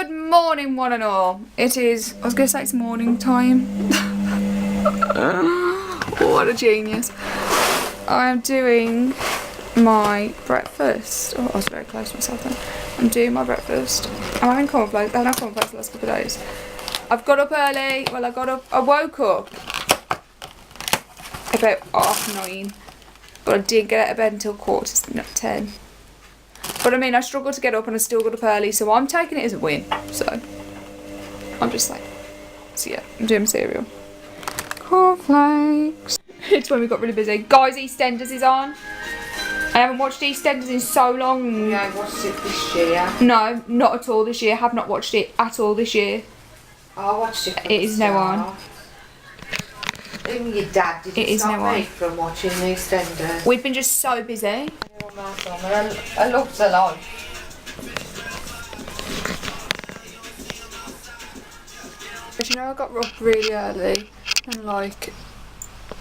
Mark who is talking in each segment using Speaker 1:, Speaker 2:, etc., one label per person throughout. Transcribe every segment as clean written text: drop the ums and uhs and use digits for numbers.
Speaker 1: Good morning, one and all. It is, I was going to say it's morning time. What a genius. I am doing my breakfast. Oh, I was very close to myself then. I'm doing my breakfast. I'm having cornflakes. I haven't had cornflakes the last couple of days. I've got up early. Well, I woke up about 9:30. But I didn't get out of bed until 10:15. But I mean, I struggled to get up and I still got up early, so I'm taking it as a win. So, I'm just saying. So yeah, I'm doing my cereal. Cornflakes. It's when we got really busy. Guys, EastEnders is on. I haven't watched EastEnders in so long.
Speaker 2: Yeah, I watched it this year.
Speaker 1: No, not at all this year. I have not watched it at all this year.
Speaker 2: I watched it.
Speaker 1: It is now on.
Speaker 2: Even your dad didn't stop me from watching EastEnders.
Speaker 1: We've been just so busy.
Speaker 2: I loved the life.
Speaker 1: But you know, I got up really early and like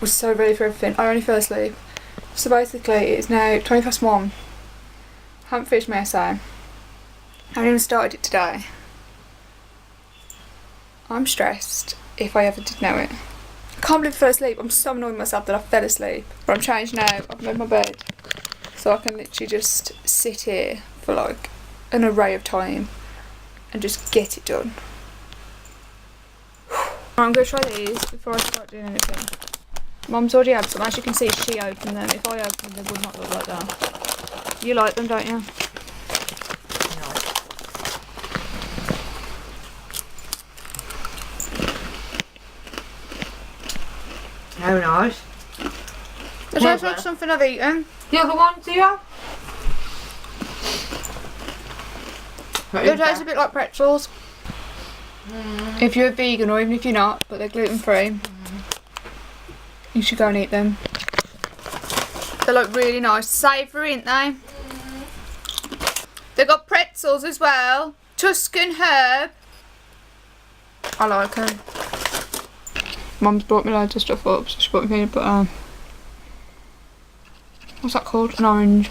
Speaker 1: was so ready for everything. I only fell asleep. So basically it's now 1:20. Haven't finished my essay. Haven't even started it today. I'm stressed if I ever did know it. I can't believe I fell asleep. I'm so annoyed with myself that I fell asleep. But I'm changed now. I've made my bed. So I can literally just sit here for like an array of time and just get it done. I'm going to try these before I start doing anything. Mum's already had some. As you can see, she opened them. If I opened them, they would not look like that. You like them, don't you?
Speaker 2: How nice.
Speaker 1: It tastes like something I've eaten.
Speaker 2: The other ones, do you have?
Speaker 1: They taste a bit like pretzels. If you're a vegan or even if you're not, but they're gluten free, you should go and eat them. They look really nice, savoury, ain't they? They got pretzels as well. Tuscan herb. I like them. Mum's brought me loads of stuff up, so she brought me peanut butter. What's that called? An orange.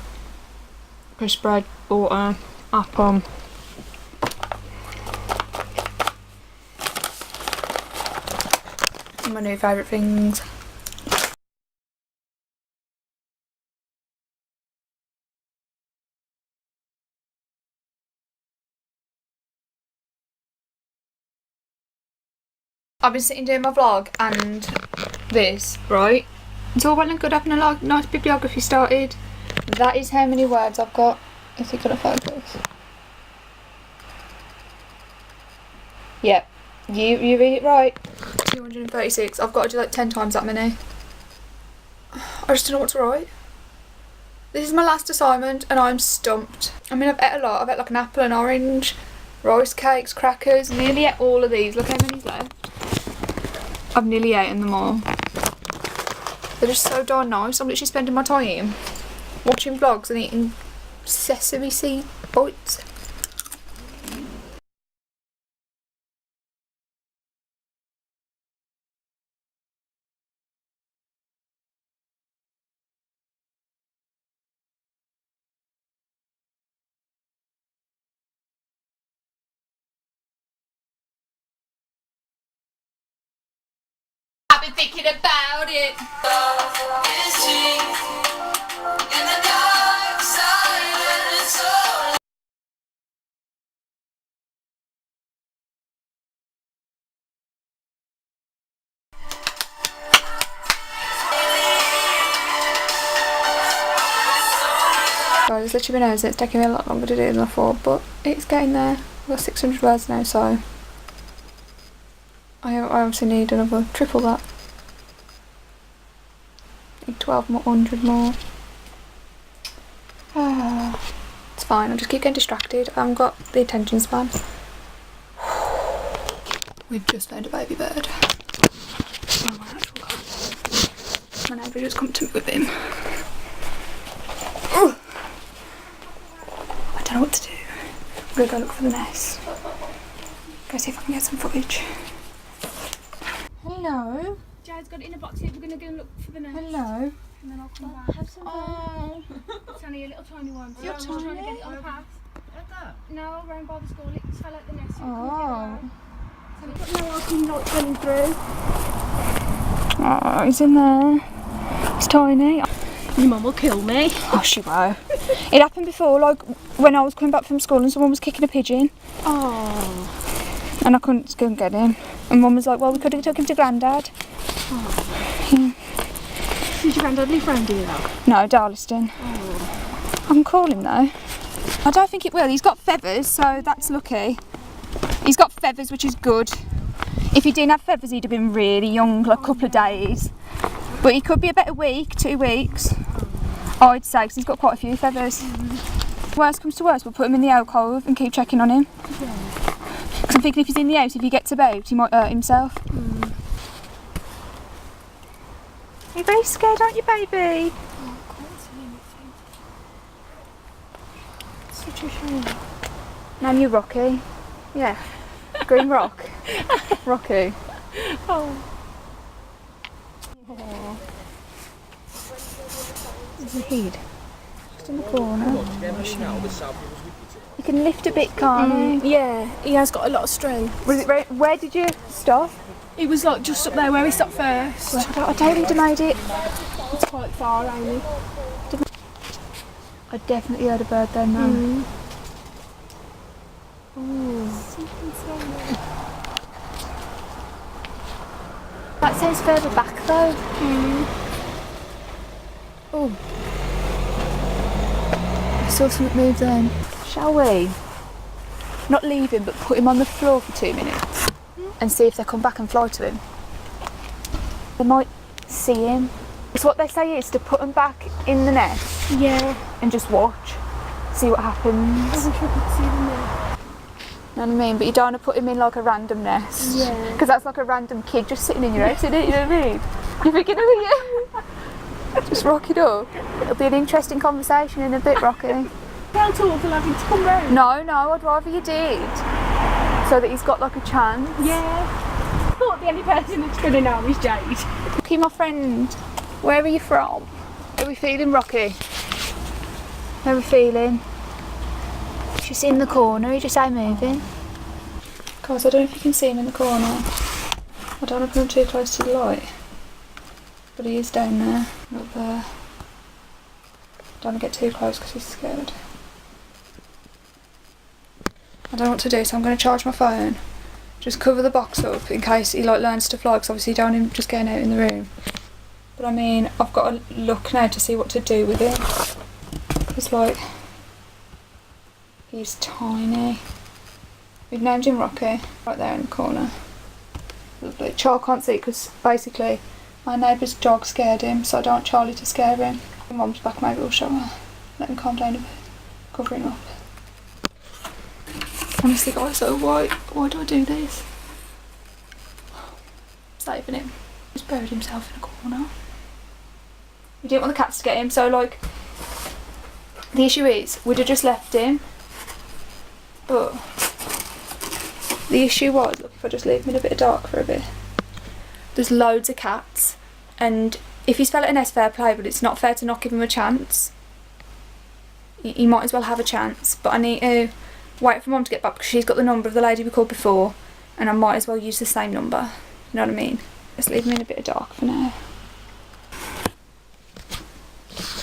Speaker 1: Crisp bread, water, apple. My new favourite things. I've been sitting doing my vlog and this, right? It's all well and good having a nice bibliography started. That is how many words I've got. Is it gonna focus? Yep. You read it right. 236. I've got to do like 10 times that many. I just don't know what to write. This is my last assignment and I'm stumped. I mean, I've ate a lot. I've ate like an apple and orange, rice cakes, crackers. Nearly ate all of these. Look how many's left. I've nearly eaten them all. They're just so darn nice. I'm literally spending my time watching vlogs and eating sesame seed bites. I've been thinking about it. Guys, it's literally been hours. It's taking me a lot longer to do than I thought, but it's getting there. I've got 600 words now, so I obviously need another triple that. Need 1,200 more. It's fine, I'll just keep getting distracted. I haven't got the attention span. We've just found a baby bird. Oh, my actual God. My neighbour just come to me with him. I don't know what to do. I'm gonna go look for the nest. Go see if I can get some footage. Hello.
Speaker 3: Jade's got it in a box here. We're going to go and look for the nest.
Speaker 1: Hello.
Speaker 3: And then I'll come back. Have some
Speaker 1: Oh.
Speaker 3: It's only a little tiny one. So
Speaker 1: You're
Speaker 3: I'm just trying to
Speaker 1: tiny.
Speaker 3: get it on the path. No, round by the school. It fell out the nest.
Speaker 1: Oh.
Speaker 3: So we've got no opening lights running through.
Speaker 1: Oh, he's in there. It's tiny.
Speaker 3: Your mum will kill me.
Speaker 1: Oh, she won't. It happened before, like when I was coming back from school and someone was kicking a pigeon.
Speaker 3: Oh.
Speaker 1: And I couldn't go and get him. And Mum was like, well, we could have took him to Grandad.
Speaker 3: Oh.
Speaker 1: Yeah.
Speaker 3: Did your granddad live round here though?
Speaker 1: No, Darliston.
Speaker 3: Oh.
Speaker 1: I can call him though. I don't think it will. He's got feathers, so that's lucky. He's got feathers, which is good. If he didn't have feathers, he'd have been really young, like a couple of days. But he could be about a week, 2 weeks. I'd say, because he's got quite a few feathers. Worst comes to worst, we'll put him in the alcove and keep checking on him. Because I'm thinking if he's in the house, if he gets about, he might hurt himself. You're very scared, aren't you, baby?
Speaker 3: Oh, I can't see anything. Such a shame.
Speaker 1: Name you Rocky. Yeah. Green Rock. Rocky.
Speaker 3: Oh. There's a head.
Speaker 1: Just in the corner. You can lift a bit, can't you?
Speaker 3: Yeah, he has got a lot of strength.
Speaker 1: Was it where did you stop?
Speaker 3: It was like just up there where we stopped first.
Speaker 1: I don't think I made it.
Speaker 3: It's quite far, Amy.
Speaker 1: I definitely heard a bird then now. That sounds further back though. Oh. I saw something move then. Shall we? Not leave him, but put him on the floor for 2 minutes and see if they come back and fly to him. They might see him. It's what they say is to put him back in the nest.
Speaker 3: Yeah.
Speaker 1: And just watch. See what happens.
Speaker 3: I wish I could see them there.
Speaker 1: You know what I mean? But you don't want to put him in like a random nest.
Speaker 3: Yeah.
Speaker 1: Because that's like a random kid just sitting in your house, isn't it? You know what I mean? You're thinking, oh yeah. Just rock it up. It'll be an interesting conversation in a bit, Rocky.
Speaker 3: How tall for having to come round?
Speaker 1: No, I'd rather you did. So that he's got like a chance.
Speaker 3: Yeah. I thought the only person that's going to know is Jade.
Speaker 1: Rocky, my friend, where are you from? How are we feeling, Rocky? How are we feeling? Just in the corner, he just ain't moving. Guys, I don't know if you can see him in the corner. I don't want to put him too close to the light. But he is down there, up there. Don't want to get too close because he's scared. I don't know what to do, so I'm going to charge my phone. Just cover the box up in case he like learns to fly, because obviously you don't want him just getting out in the room. But I mean, I've got to look now to see what to do with him. Because like, he's tiny. We've named him Rocky, right there in the corner. Lovely. Charlie can't see because basically my neighbour's dog scared him, so I don't want Charlie to scare him. Mum's back, maybe we'll show her. Let him calm down a bit. Cover him up. Honestly guys, so why do I do this? Saving him. He's buried himself in a corner. We didn't want the cats to get him, so like, the issue is, we'd have just left him, but the issue was, look, if I just leave him in a bit of dark for a bit, there's loads of cats, and if he's fell at a nest, fair play, but it's not fair to not give him a chance. He might as well have a chance, but I need to wait for Mum to get back because she's got the number of the lady we called before, and I might as well use the same number, you know what I mean? Let's leave him in a bit of dark for now.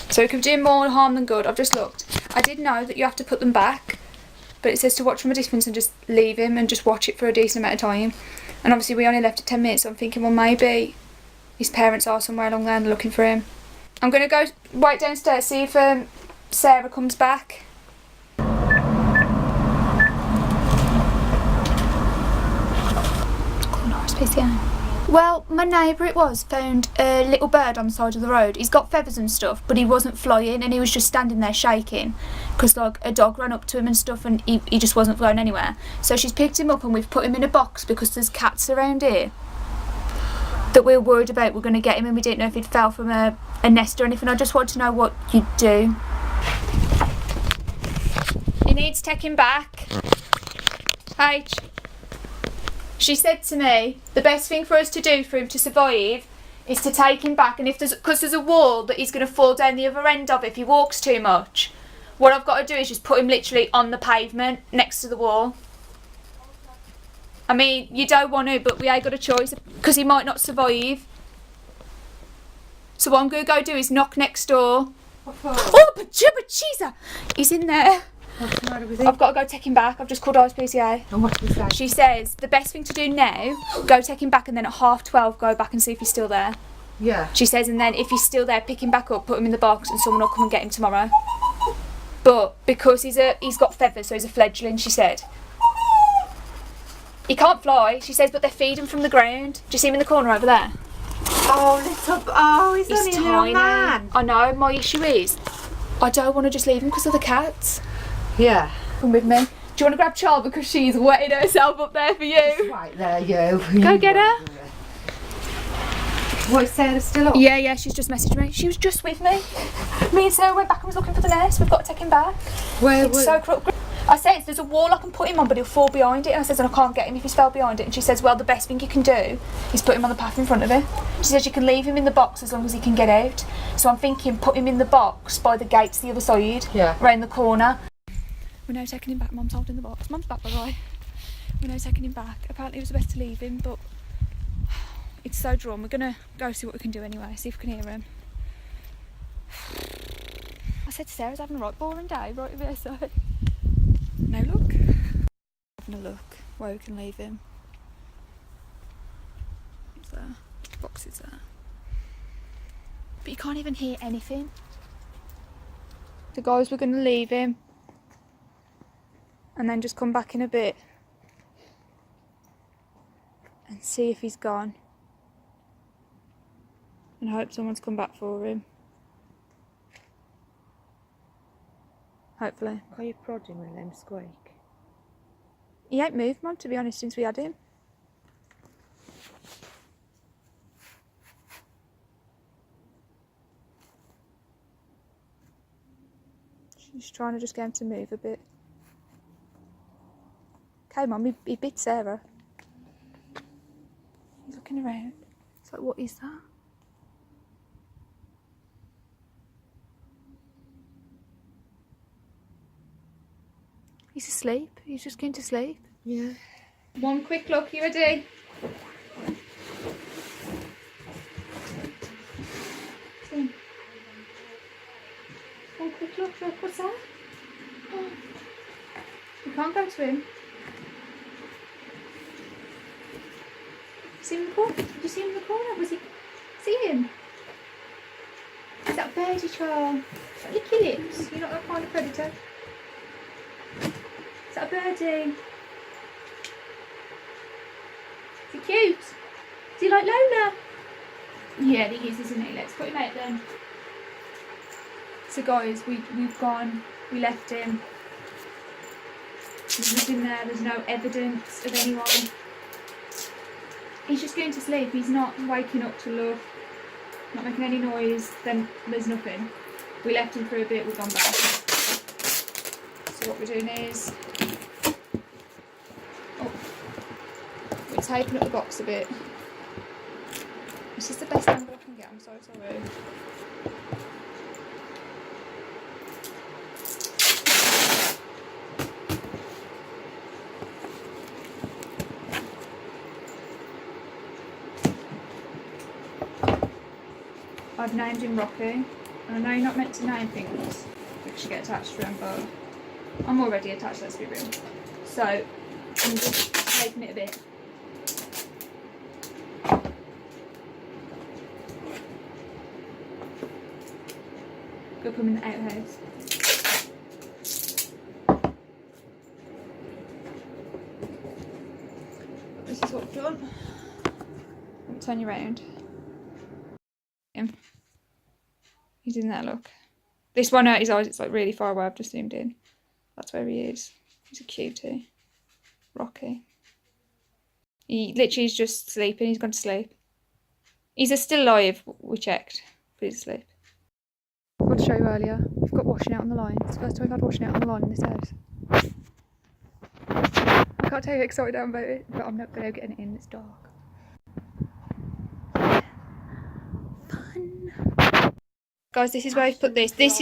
Speaker 1: So it could do more harm than good. I've just looked. I did know that you have to put them back, but it says to watch from a distance and just leave him and just watch it for a decent amount of time. And obviously we only left it 10 minutes, so I'm thinking, well, maybe his parents are somewhere along there and looking for him. I'm going to go wait downstairs, see if Sarah comes back. Cool, nice piece of game. Well, my neighbour it was found a little bird on the side of the road. He's got feathers and stuff, but he wasn't flying and he was just standing there shaking because like a dog ran up to him and stuff and he just wasn't going anywhere. So she's picked him up and we've put him in a box because there's cats around here that we're worried about. We're going to get him and we didn't know if he'd fell from a nest or anything. I just want to know what you'd do. He needs taking back. H. She said to me, the best thing for us to do for him to survive is to take him back, and if because there's a wall that he's going to fall down the other end of if he walks too much. What I've got to do is just put him literally on the pavement next to the wall. I mean, you don't want to, but we ain't got a choice because he might not survive. So what I'm going to go do is knock next door. Oh, but cheeser! He's in there.
Speaker 2: What's the matter with him?
Speaker 1: I've got to go take him back. I've just called ISPCA.
Speaker 2: And what's he say?
Speaker 1: She says the best thing to do now, go take him back, and then at 12:30 go back and see if he's still there.
Speaker 2: Yeah.
Speaker 1: She says, and then if he's still there, pick him back up, put him in the box, and someone will come and get him tomorrow. But because he's got feathers, so he's a fledgling, she said. He can't fly, she says, but they feed him from the ground. Do you see him in the corner over there?
Speaker 2: Oh, he's only a little man.
Speaker 1: I know, my issue is, I don't want to just leave him because of the cats.
Speaker 2: Yeah.
Speaker 1: Come with me. Do you want to grab Charles because she's wetting herself up there for you?
Speaker 2: Right there, you.
Speaker 1: Go get her.
Speaker 2: What, is Sarah still up?
Speaker 1: Yeah, she's just messaged me. She was just with me. Me and Sarah went back and was looking for the nurse. We've got to take him back. It's so crooked. I said, there's a wall I can put him on, but he'll fall behind it. And I said, and I can't get him if he's fell behind it. And she says, well, the best thing you can do is put him on the path in front of it. She says you can leave him in the box as long as he can get out. So I'm thinking, put him in the box by the gates the other side, round the corner. We're now taking him back. Mum's holding the box. Mum's back, by the way. We're now taking him back. Apparently it was best to leave him, but it's so drawn. We're going to go see what we can do anyway, see if we can hear him. I said to Sarah, he's having a right boring day, right over there, so... No look. Having a look where we can leave him. He's there. The box is there. But you can't even hear anything. The guys were going to leave him and then just come back in a bit and see if he's gone and hope someone's come back for him. Hopefully.
Speaker 2: Are you prodding with them squeak?
Speaker 1: He ain't moved, Mum, to be honest, since we had him. She's trying to just get him to move a bit. Okay, Mum, he bit Sarah. He's looking around. It's like, what is that? He's asleep. He's just going to sleep.
Speaker 2: Yeah.
Speaker 1: One quick look. You ready? One quick look. Look, what's that? Oh. We can't go to him. See him in the corner? Did you see him in the corner? Was he? See him? Is that birdie, Charles? Lick your lips. You're not that kind of predator. Is that a birdie? Is he cute? Is he like Lola? Yeah, he is, isn't he? Let's put him out then. So guys, we've gone, we left him. There's nothing there, there's no evidence of anyone. He's just going to sleep, he's not waking up to look, not making any noise, then there's nothing. We left him for a bit, we've gone back. So what we're doing is, we're taping up the box a bit. This is the best angle I can get, I'm so sorry. I've named him Rocky, and I know you're not meant to name things because you get attached to them, but I'm already attached, let's be real. So, I'm just taking it a bit. Go put him in the outhouse. This is what I've done. I'll turn you around. He's in there, look. This one out his eyes, it's like really far away, I've just zoomed in. That's where he is. He's a cutie. Rocky. He literally is just sleeping, he's gone to sleep. He's still alive, we checked, but he's asleep. I forgot to show you earlier, we've got washing out on the line. It's the first time we've had washing out on the line in this house. I can't tell you how excited I am about it, but I'm not going to get it in, it's dark. Fun. Guys, this is where I've put this. This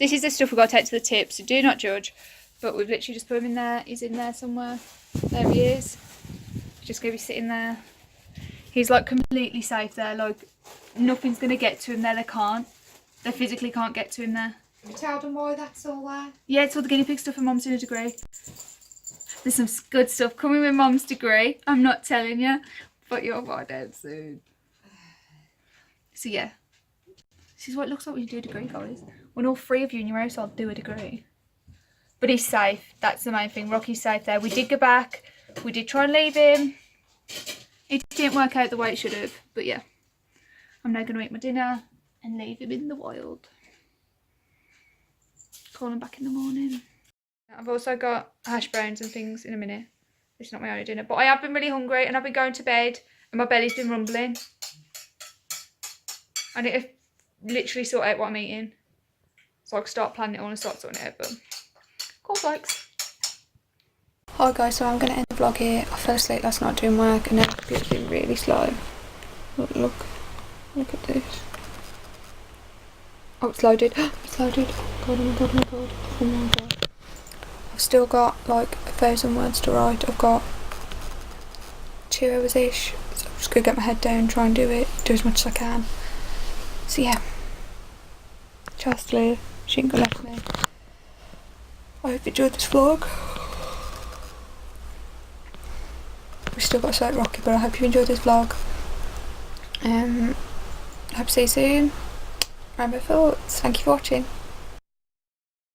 Speaker 1: This is the stuff we've got to take to the tip, so do not judge. But we've literally just put him in there. He's in there somewhere. There he is. He's just going to be sitting there. He's like completely safe there. Like nothing's going to get to him there. They can't. They physically can't get to him there.
Speaker 2: You tell them why that's all there?
Speaker 1: Yeah, it's all the guinea pig stuff and Mum's doing a degree. There's some good stuff coming with Mum's degree. I'm not telling you, but you'll find out soon. So yeah, this is what it looks like when you do a degree, guys. When all 3 of you in your house, I'll do a degree. But he's safe. That's the main thing. Rocky's safe there. We did go back. We did try and leave him. It didn't work out the way it should have. But yeah, I'm now going to eat my dinner and leave him in the wild. Call him back in the morning. I've also got hash browns and things in a minute. This is not my only dinner. But I have been really hungry and I've been going to bed and my belly's been rumbling. I need to literally sort out what I'm eating. So I can start planning it all and start sorting it out. But cool, folks. Hi guys, so I'm going to end the vlog here. I fell asleep last night doing work and then it's been really slow. Look at this. Oh, it's loaded. It's loaded. God, oh my god, oh my god. Oh my god. I've still got like 1,000 words to write. I've got 2 hours-ish. So I'm just going to get my head down, try and do as much as I can. So yeah. Chastely, she ain't gonna let me. I hope you enjoyed this vlog. We've still got a slight rocky, but I hope you enjoyed this vlog. Hope to see you soon. Remember thoughts. Thank you for watching.